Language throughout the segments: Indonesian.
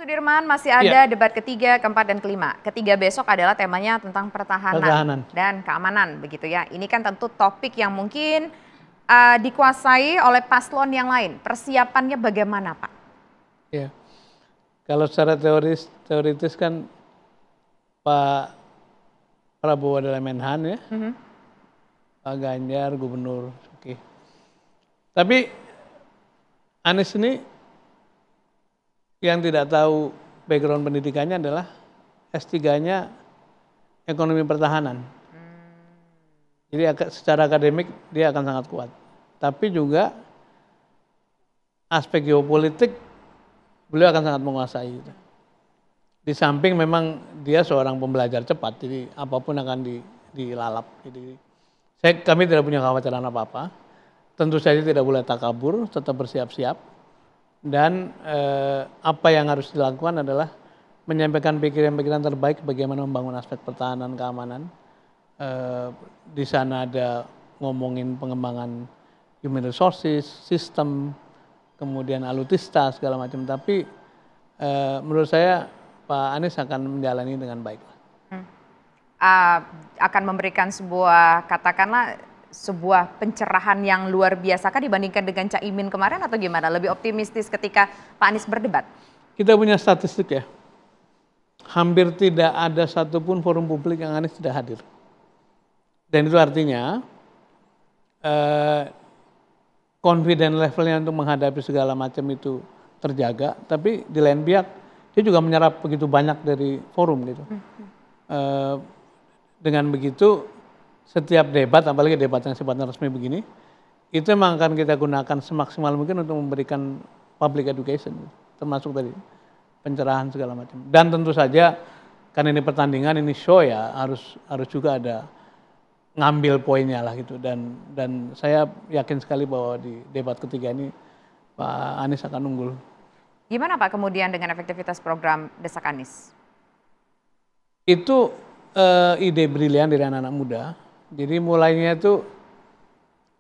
Sudirman, masih Iya. ada debat ketiga, keempat, dan kelima. Ketiga besok adalah temanya tentang pertahanan dan keamanan, begitu ya. Ini kan tentu topik yang mungkin dikuasai oleh paslon yang lain. Persiapannya bagaimana, Pak? Ya, kalau secara teoritis kan Pak Prabowo adalah Menhan ya, Pak Ganjar gubernur. Oke. Tapi Anies ini yang tidak tahu background pendidikannya adalah S3-nya ekonomi pertahanan. Jadi secara akademik dia akan sangat kuat. Tapi juga aspek geopolitik beliau akan sangat menguasai. Di samping memang dia seorang pembelajar cepat, jadi apapun akan dilalap. Jadi kami tidak punya kekhawatiran apa-apa. Tentu saja tidak boleh takabur, tetap bersiap-siap. Dan apa yang harus dilakukan adalah menyampaikan pikiran-pikiran terbaik bagaimana membangun aspek pertahanan, keamanan. Di sana ada ngomongin pengembangan human resources, sistem, kemudian alutsista segala macam. Tapi menurut saya Pak Anies akan menjalani dengan baik. Akan memberikan sebuah, katakanlah sebuah pencerahan yang luar biasa kah dibandingkan dengan Caimin kemarin atau gimana? Lebih optimistis ketika Pak Anies berdebat? Kita punya statistik ya, hampir tidak ada satupun forum publik yang Anies tidak hadir. Dan itu artinya confident levelnya untuk menghadapi segala macam itu terjaga, tapi di lain pihak dia juga menyerap begitu banyak dari forum gitu. Dengan begitu setiap debat, apalagi debat yang sifatnya resmi begini, itu memang akan kita gunakan semaksimal mungkin untuk memberikan public education, termasuk tadi pencerahan segala macam. Dan tentu saja karena ini pertandingan, ini show ya, harus juga ada ngambil poinnya lah gitu. Dan saya yakin sekali bahwa di debat ketiga ini Pak Anies akan unggul. Gimana Pak kemudian dengan efektivitas program Desak Anies? Itu ide brilian dari anak-anak muda. Jadi mulainya itu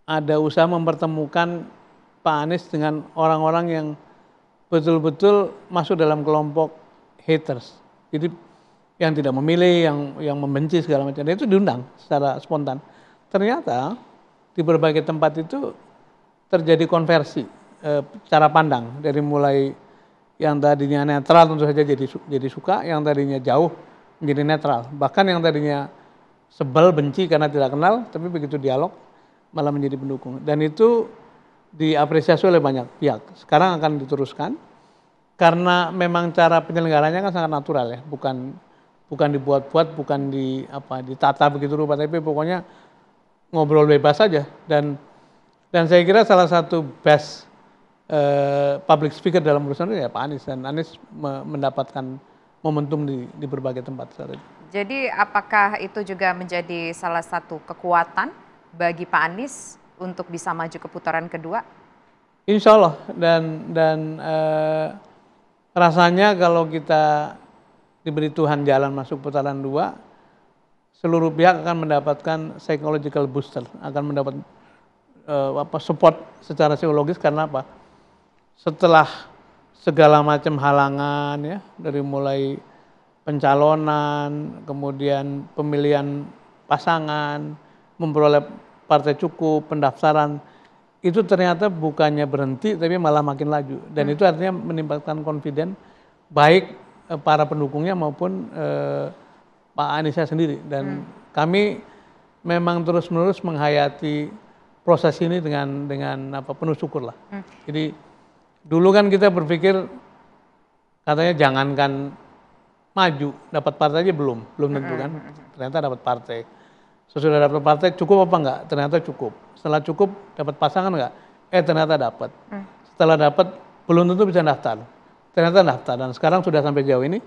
ada usaha mempertemukan Pak Anies dengan orang-orang yang betul-betul masuk dalam kelompok haters. Jadi yang tidak memilih, yang membenci segala macam. Dan itu diundang secara spontan. Ternyata di berbagai tempat itu terjadi konversi cara pandang dari mulai yang tadinya netral tentu saja jadi suka, yang tadinya jauh menjadi netral. Bahkan yang tadinya sebel, benci karena tidak kenal, tapi begitu dialog malah menjadi pendukung. Dan itu diapresiasi oleh banyak pihak. Sekarang akan diteruskan karena memang cara penyelenggaranya kan sangat natural ya, bukan dibuat-buat, bukan ditata begitu rupa, tapi pokoknya ngobrol bebas saja. Dan saya kira salah satu best public speaker dalam urusan itu ya Pak Anies, dan Anies mendapatkan momentum di berbagai tempat saat itu. Jadi apakah itu juga menjadi salah satu kekuatan bagi Pak Anies untuk bisa maju ke putaran kedua? Insya Allah, dan rasanya kalau kita diberi Tuhan jalan masuk putaran 2, seluruh pihak akan mendapatkan psychological booster, akan mendapat support secara psikologis. Karena apa? Setelah segala macam halangan ya, dari mulai pencalonan, kemudian pemilihan pasangan, memperoleh partai cukup, pendaftaran, itu ternyata bukannya berhenti tapi malah makin laju. Dan itu artinya menimbulkan confident baik para pendukungnya maupun Pak Anies sendiri. Dan kami memang terus-menerus menghayati proses ini dengan penuh syukur lah. Jadi dulu kan kita berpikir katanya jangankan maju, dapat partai aja belum tentu kan. Ternyata dapat partai. Sesudah dapat partai cukup apa enggak? Ternyata cukup. Setelah cukup dapat pasangan enggak? Ternyata dapat. Setelah dapat belum tentu bisa daftar. Ternyata daftar, dan sekarang sudah sampai jauh ini.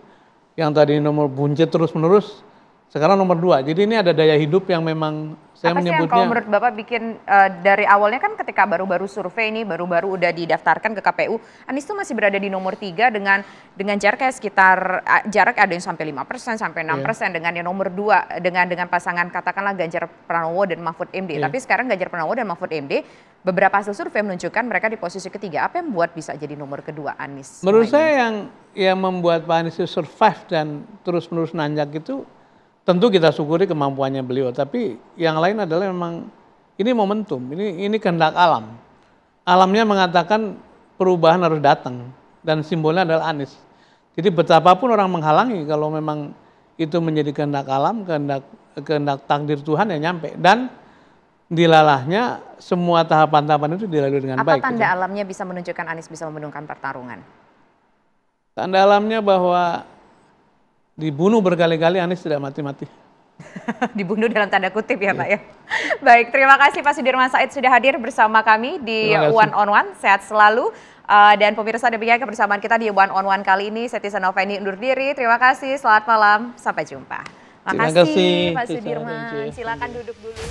Yang tadi nomor buncit terus menerus, sekarang nomor 2. Jadi ini ada daya hidup yang memang Saya apa sih yang kalau menurut Bapak bikin dari awalnya kan ketika baru-baru survei ini, baru-baru udah didaftarkan ke KPU, Anies tuh masih berada di nomor 3 dengan jaraknya sekitar, jarak ada yang sampai 5%, sampai 6%, dengan yang nomor 2, dengan pasangan katakanlah Ganjar Pranowo dan Mahfud MD. Tapi sekarang Ganjar Pranowo dan Mahfud MD, beberapa hasil survei menunjukkan mereka di posisi ketiga. Apa yang membuat bisa jadi nomor kedua Anies? Menurut saya yang membuat Pak Anies survive dan terus-menerus nanjak itu, tentu kita syukuri kemampuannya beliau, tapi yang lain adalah memang ini momentum, ini kehendak alam. Alamnya mengatakan perubahan harus datang dan simbolnya adalah Anies. Jadi betapapun orang menghalangi, kalau memang itu menjadi kehendak alam, kehendak takdir Tuhan yang nyampe, dan dilalahnya semua tahapan-tahapan itu dilalui dengan baik. Apa tanda alamnya bisa menunjukkan Anies bisa memenangkan pertarungan? Tanda alamnya bahwa dibunuh berkali-kali, Anies tidak mati-mati. Dibunuh dalam tanda kutip ya Pak ya. Baik, terima kasih Pak Sudirman Said sudah hadir bersama kami di One on One. Sehat selalu. Dan pemirsa, demikian kebersamaan kita di One on One kali ini. Saya Tisa Noveni undur diri. Terima kasih, selamat malam, sampai jumpa. Terima kasih Pak Sudirman. Silakan duduk dulu.